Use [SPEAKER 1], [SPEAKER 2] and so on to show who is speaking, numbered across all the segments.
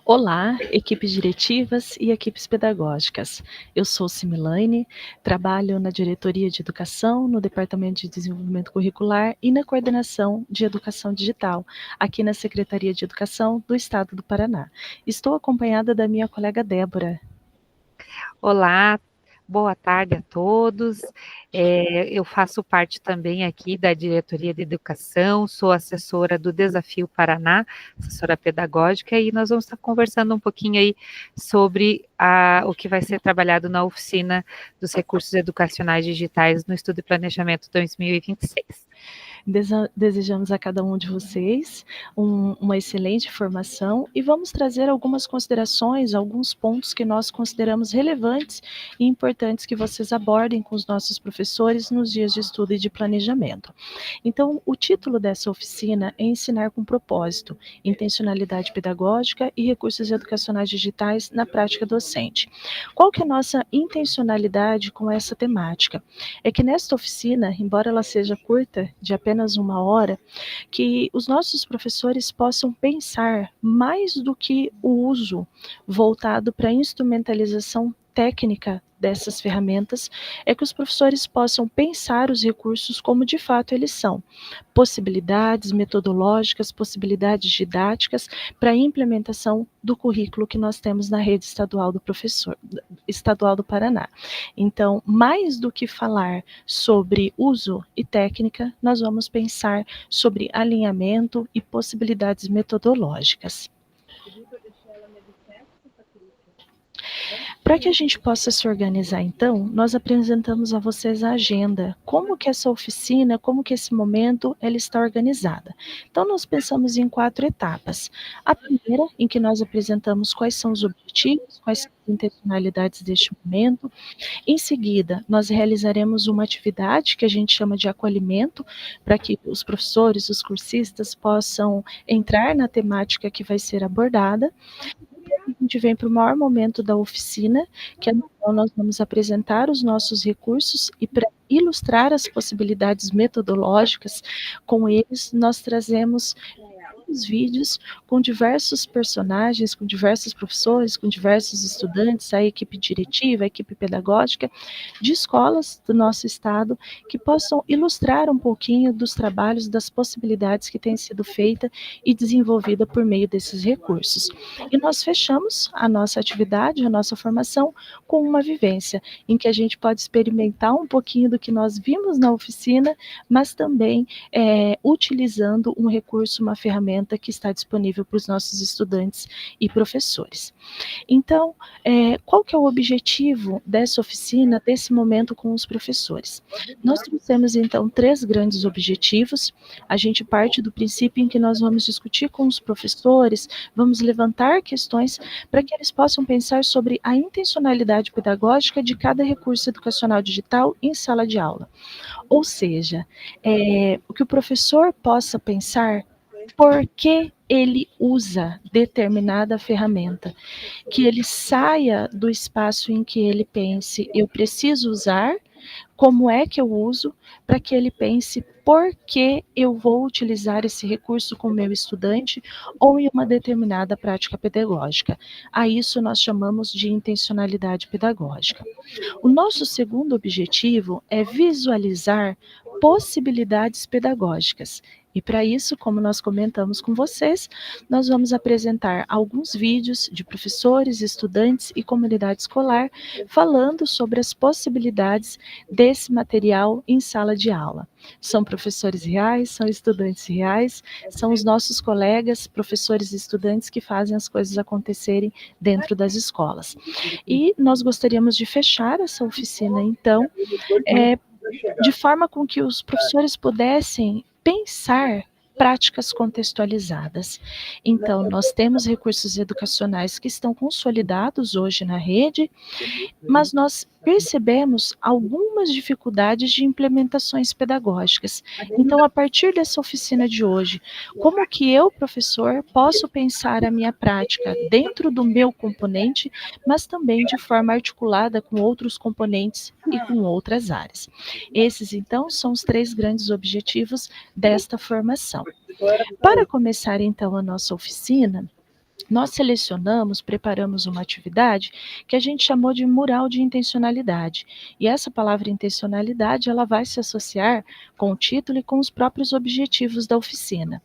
[SPEAKER 1] Olá, equipes diretivas e equipes pedagógicas. Eu sou Similane, trabalho na Diretoria de Educação, no Departamento de Desenvolvimento Curricular e na Coordenação de Educação Digital, aqui na Secretaria de Educação do Estado do Paraná. Estou acompanhada da minha colega Débora.
[SPEAKER 2] Olá, boa tarde a todos. Eu faço parte também aqui da Diretoria de Educação, sou assessora do Desafio Paraná, assessora pedagógica, e nós vamos estar conversando um pouquinho aí sobre o que vai ser trabalhado na oficina dos recursos educacionais digitais no Estudo e Planejamento 2026.
[SPEAKER 1] Desejamos a cada um de vocês uma excelente formação e vamos trazer algumas considerações, alguns pontos que nós consideramos relevantes e importantes que vocês abordem com os nossos professores nos dias de estudo e de planejamento. Então, o título dessa oficina é Ensinar com Propósito, Intencionalidade Pedagógica e Recursos Educacionais Digitais na Prática Docente. Qual que é a nossa intencionalidade com essa temática? É que nesta oficina, embora ela seja curta, de apenas uma hora, que os nossos professores possam pensar mais do que o uso voltado para a instrumentalização técnica dessas ferramentas, é que os professores possam pensar os recursos como de fato eles são, possibilidades metodológicas, possibilidades didáticas para a implementação do currículo que nós temos na rede estadual estadual do Paraná. Então, mais do que falar sobre uso e técnica, nós vamos pensar sobre alinhamento e possibilidades metodológicas. Para que a gente possa se organizar, então, nós apresentamos a vocês a agenda, como que essa oficina, como que esse momento, ela está organizada. Então, nós pensamos em 4 etapas. A primeira, em que nós apresentamos quais são os objetivos, quais são as intencionalidades deste momento. Em seguida, nós realizaremos uma atividade que a gente chama de acolhimento, para que os professores, os cursistas possam entrar na temática que vai ser abordada. A gente vem para o maior momento da oficina, que é no qual nós vamos apresentar os nossos recursos e para ilustrar as possibilidades metodológicas, com eles nós trazemos os vídeos com diversos personagens, com diversos professores, com diversos estudantes, a equipe diretiva, a equipe pedagógica de escolas do nosso estado que possam ilustrar um pouquinho dos trabalhos, das possibilidades que têm sido feita e desenvolvida por meio desses recursos. E nós fechamos a nossa atividade, a nossa formação com uma vivência em que a gente pode experimentar um pouquinho do que nós vimos na oficina, mas também utilizando um recurso, uma ferramenta que está disponível para os nossos estudantes e professores. Então, qual que é o objetivo dessa oficina, desse momento com os professores? Nós trouxemos, então, 3 grandes objetivos. A gente parte do princípio em que nós vamos discutir com os professores, vamos levantar questões para que eles possam pensar sobre a intencionalidade pedagógica de cada recurso educacional digital em sala de aula. Ou seja, o que o professor possa pensar por que ele usa determinada ferramenta, que ele saia do espaço em que ele pense, eu preciso usar, como é que eu uso, para que ele pense por que eu vou utilizar esse recurso com o meu estudante ou em uma determinada prática pedagógica. A isso nós chamamos de intencionalidade pedagógica. O nosso segundo objetivo é visualizar possibilidades pedagógicas. E para isso, como nós comentamos com vocês, nós vamos apresentar alguns vídeos de professores, estudantes e comunidade escolar falando sobre as possibilidades desse material em sala de aula. São professores reais, são estudantes reais, são os nossos colegas, professores e estudantes que fazem as coisas acontecerem dentro das escolas. E nós gostaríamos de fechar essa oficina, então, de forma com que os professores pudessem pensar práticas contextualizadas. Então, nós temos recursos educacionais que estão consolidados hoje na rede, mas nós percebemos algumas dificuldades de implementações pedagógicas. Então, a partir dessa oficina de hoje, como que eu, professor, posso pensar a minha prática dentro do meu componente, mas também de forma articulada com outros componentes e com outras áreas. Esses, então, são os 3 grandes objetivos desta formação. Para começar, então, a nossa oficina, nós selecionamos, preparamos uma atividade que a gente chamou de mural de intencionalidade. E essa palavra intencionalidade, ela vai se associar com o título e com os próprios objetivos da oficina.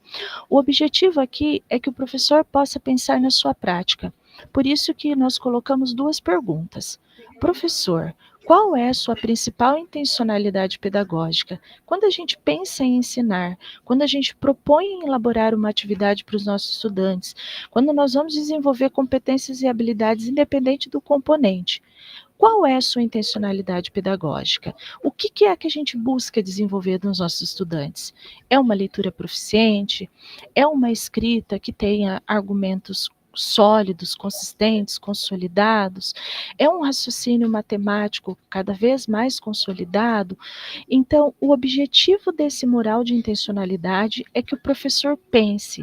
[SPEAKER 1] O objetivo aqui é que o professor possa pensar na sua prática. Por isso que nós colocamos duas perguntas. Professor, qual é a sua principal intencionalidade pedagógica? Quando a gente pensa em ensinar, quando a gente propõe em elaborar uma atividade para os nossos estudantes, quando nós vamos desenvolver competências e habilidades independente do componente, qual é a sua intencionalidade pedagógica? O que é que a gente busca desenvolver nos nossos estudantes? É uma leitura proficiente? É uma escrita que tenha argumentos sólidos, consistentes, consolidados? É um raciocínio matemático cada vez mais consolidado? Então, o objetivo desse mural de intencionalidade é que o professor pense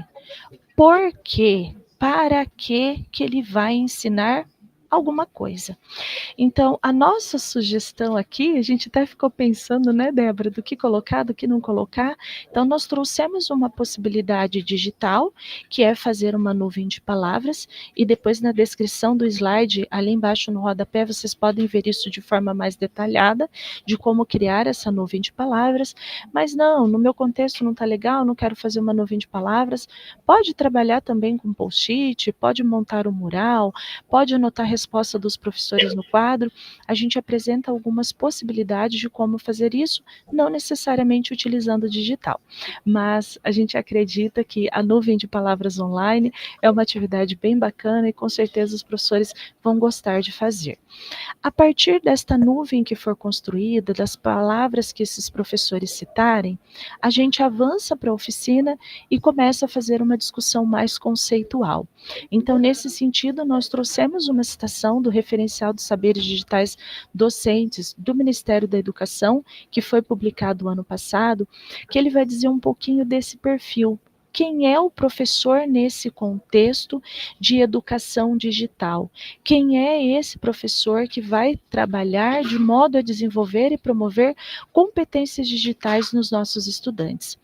[SPEAKER 1] por quê, para que ele vai ensinar alguma coisa. Então, a nossa sugestão aqui, a gente até ficou pensando, né, Débora, do que colocar, do que não colocar. Então, nós trouxemos uma possibilidade digital, que é fazer uma nuvem de palavras, e depois na descrição do slide, ali embaixo no rodapé, vocês podem ver isso de forma mais detalhada, de como criar essa nuvem de palavras. Mas não, no meu contexto não está legal, não quero fazer uma nuvem de palavras. Pode trabalhar também com post-it, pode montar um mural, pode anotar a resposta dos professores no quadro. A gente apresenta algumas possibilidades de como fazer isso, não necessariamente utilizando o digital, mas a gente acredita que a nuvem de palavras online é uma atividade bem bacana e com certeza os professores vão gostar de fazer. A partir desta nuvem que for construída, das palavras que esses professores citarem, a gente avança para a oficina e começa a fazer uma discussão mais conceitual. Então, nesse sentido, nós trouxemos uma citação do Referencial dos Saberes Digitais Docentes do Ministério da Educação, que foi publicado ano passado, que ele vai dizer um pouquinho desse perfil. Quem é o professor nesse contexto de educação digital? Quem é esse professor que vai trabalhar de modo a desenvolver e promover competências digitais nos nossos estudantes?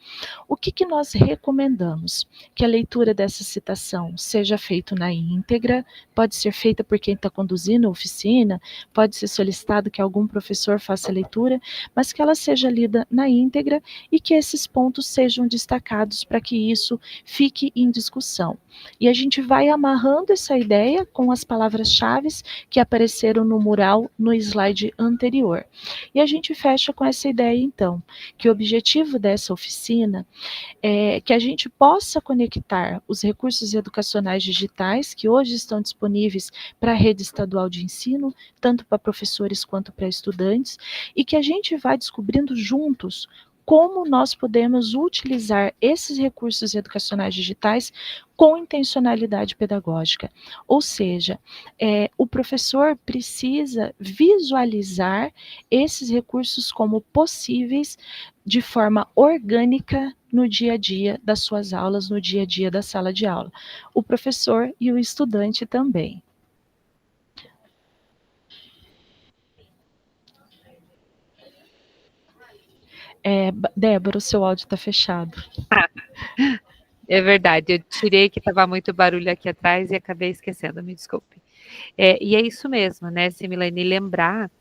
[SPEAKER 1] O que nós recomendamos? Que a leitura dessa citação seja feita na íntegra, pode ser feita por quem está conduzindo a oficina, pode ser solicitado que algum professor faça a leitura, mas que ela seja lida na íntegra e que esses pontos sejam destacados para que isso fique em discussão. E a gente vai amarrando essa ideia com as palavras-chave que apareceram no mural no slide anterior. E a gente fecha com essa ideia, então, que o objetivo dessa oficina é que a gente possa conectar os recursos educacionais digitais que hoje estão disponíveis para a rede estadual de ensino, tanto para professores quanto para estudantes, e que a gente vai descobrindo juntos como nós podemos utilizar esses recursos educacionais digitais com intencionalidade pedagógica. Ou seja, o professor precisa visualizar esses recursos como possíveis de forma orgânica no dia a dia das suas aulas, no dia a dia da sala de aula. O professor e o estudante também. Débora, o seu áudio está fechado.
[SPEAKER 2] É verdade, eu tirei que estava muito barulho aqui atrás e acabei esquecendo, me desculpe. E é isso mesmo, né, Similane, lembrar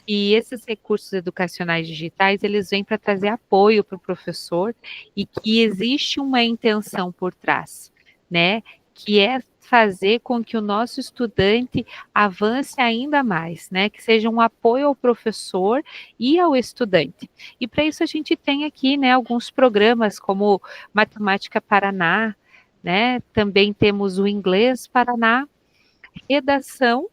[SPEAKER 2] que esses recursos educacionais digitais, eles vêm para trazer apoio para o professor e que existe uma intenção por trás, né, que é fazer com que o nosso estudante avance ainda mais, né, que seja um apoio ao professor e ao estudante. E para isso a gente tem aqui, né, alguns programas como Matemática Paraná, né, também temos o Inglês Paraná, Redação,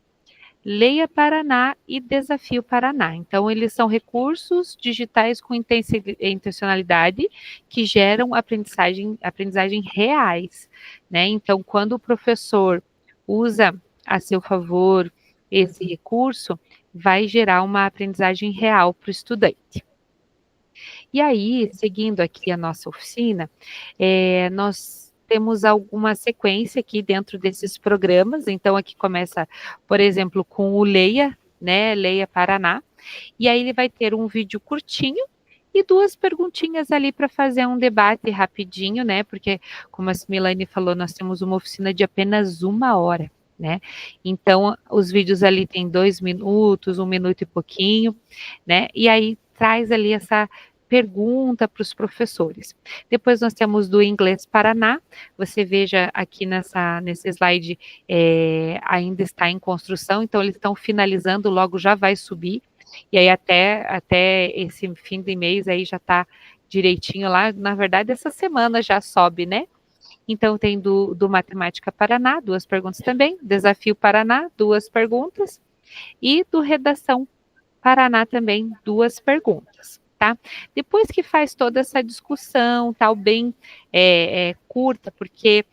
[SPEAKER 2] Leia Paraná e Desafio Paraná. Então, eles são recursos digitais com intencionalidade que geram aprendizagem reais, né? Então, quando o professor usa a seu favor esse recurso, vai gerar uma aprendizagem real para o estudante. E aí, seguindo aqui a nossa oficina, nós temos alguma sequência aqui dentro desses programas. Então, aqui começa, por exemplo, com o Leia, né? Leia Paraná. E aí ele vai ter um vídeo curtinho e 2 perguntinhas ali para fazer um debate rapidinho, né, porque como a Similane falou, nós temos uma oficina de apenas 1 hora, né, então os vídeos ali têm 2 minutos, 1 minuto e pouquinho, né, e aí traz ali essa pergunta para os professores. Depois nós temos do Inglês Paraná, você veja aqui nesse slide, ainda está em construção, então eles estão finalizando, logo já vai subir, e aí até esse fim de mês aí já está direitinho lá, na verdade essa semana já sobe, né? Então tem do Matemática Paraná, 2 perguntas também, Desafio Paraná, 2 perguntas, e do Redação Paraná também 2 perguntas, tá? Depois que faz toda essa discussão, tal, bem curta, porque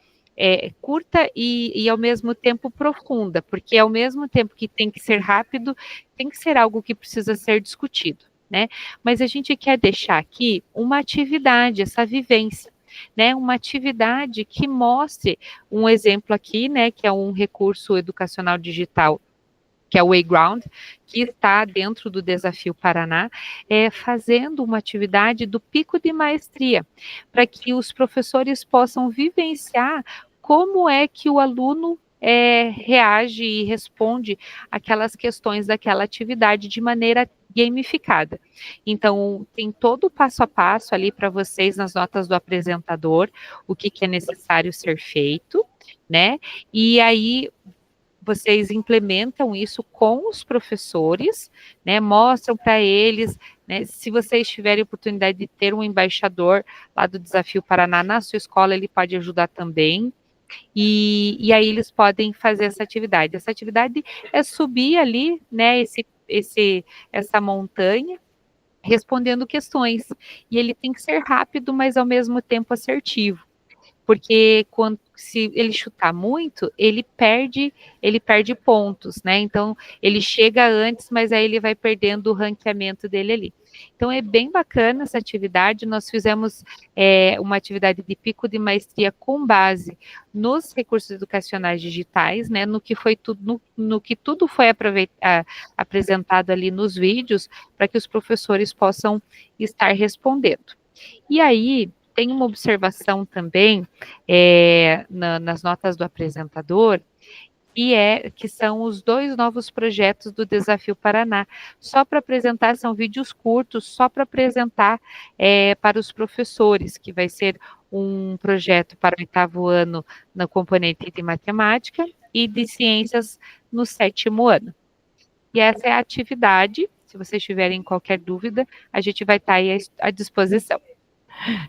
[SPEAKER 2] curta e ao mesmo tempo profunda, porque ao mesmo tempo que tem que ser rápido, tem que ser algo que precisa ser discutido, né? Mas a gente quer deixar aqui uma atividade, essa vivência, né? Uma atividade que mostre um exemplo aqui, né? Que é um recurso educacional digital, que é o Wayground, que está dentro do Desafio Paraná, fazendo uma atividade do pico de maestria, para que os professores possam vivenciar como é que o aluno reage e responde aquelas questões daquela atividade de maneira gamificada. Então, tem todo o passo a passo ali para vocês nas notas do apresentador, o que é necessário ser feito, né? E aí vocês implementam isso com os professores, né, mostram para eles, né, se vocês tiverem oportunidade de ter um embaixador lá do Desafio Paraná na sua escola, ele pode ajudar também, e aí eles podem fazer essa atividade. Essa atividade é subir ali, né, essa montanha, respondendo questões, e ele tem que ser rápido, mas ao mesmo tempo assertivo, porque se ele chutar muito, ele perde pontos, né? Então ele chega antes, mas aí ele vai perdendo o ranqueamento dele ali. Então é bem bacana essa atividade. Nós fizemos uma atividade de pico de maestria com base nos recursos educacionais digitais, né? No que foi tudo, no que tudo foi apresentado ali nos vídeos, para que os professores possam estar respondendo. E aí tem uma observação também nas notas do apresentador, que são os 2 novos projetos do Desafio Paraná. Só para apresentar, são vídeos curtos, só para apresentar para os professores, que vai ser um projeto para o 8º ano no componente de matemática e de ciências no 7º ano. E essa é a atividade. Se vocês tiverem qualquer dúvida, a gente vai estar aí à disposição.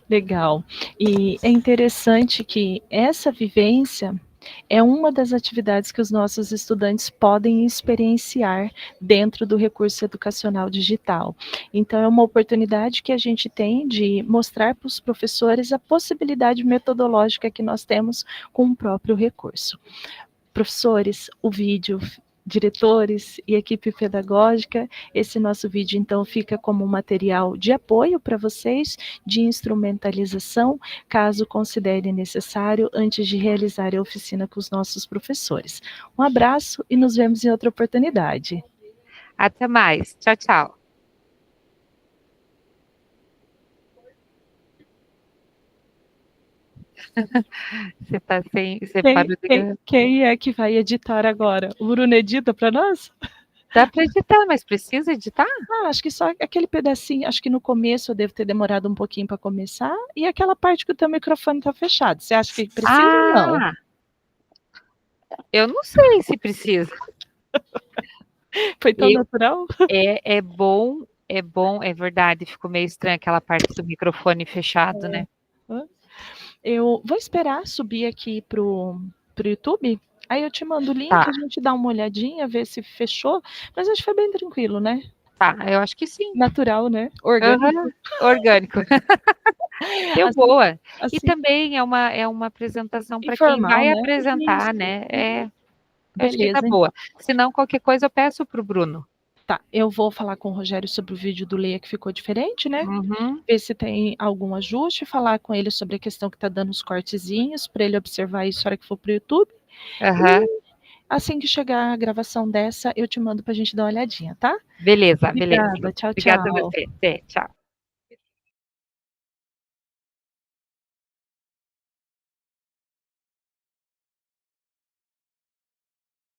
[SPEAKER 1] Legal. E é interessante que essa vivência é uma das atividades que os nossos estudantes podem experienciar dentro do recurso educacional digital. Então, é uma oportunidade que a gente tem de mostrar para os professores a possibilidade metodológica que nós temos com o próprio recurso. Professores, o vídeo, diretores e equipe pedagógica, esse nosso vídeo então fica como um material de apoio para vocês, de instrumentalização, caso considerem necessário, antes de realizar a oficina com os nossos professores. Um abraço e nos vemos em outra oportunidade.
[SPEAKER 2] Até mais. Tchau, tchau. Você está sem... Você parou de...
[SPEAKER 1] Quem é que vai editar agora? O Bruno edita para nós?
[SPEAKER 2] Dá para editar, mas precisa editar?
[SPEAKER 1] Acho que só aquele pedacinho, acho que no começo eu devo ter demorado um pouquinho para começar, e aquela parte que o teu microfone está fechado. Você acha que precisa ou não?
[SPEAKER 2] Eu não sei se precisa.
[SPEAKER 1] Foi tão natural?
[SPEAKER 2] É bom, é verdade, ficou meio estranho aquela parte do microfone fechado, né?
[SPEAKER 1] Eu vou esperar subir aqui pro YouTube, aí eu te mando o link, a gente dá uma olhadinha, ver se fechou, mas acho que foi bem tranquilo, né?
[SPEAKER 2] Tá, eu acho que sim.
[SPEAKER 1] Natural, né? Orgânico.
[SPEAKER 2] Orgânico. Deu boa. Assim, e também é uma apresentação para quem vai apresentar, né? Acho que tá boa. Se não, qualquer coisa eu peço para o Bruno.
[SPEAKER 1] Tá, eu vou falar com o Rogério sobre o vídeo do Leia que ficou diferente, né?
[SPEAKER 2] Uhum.
[SPEAKER 1] Ver se tem algum ajuste, falar com ele sobre a questão que tá dando os cortezinhos, para ele observar isso na hora que for pro YouTube.
[SPEAKER 2] Uhum.
[SPEAKER 1] E assim que chegar a gravação dessa, eu te mando pra gente dar uma olhadinha, tá?
[SPEAKER 2] Beleza,
[SPEAKER 1] Obrigada,
[SPEAKER 2] beleza.
[SPEAKER 1] tchau,
[SPEAKER 2] Obrigada
[SPEAKER 1] tchau.
[SPEAKER 2] a você. Tchau.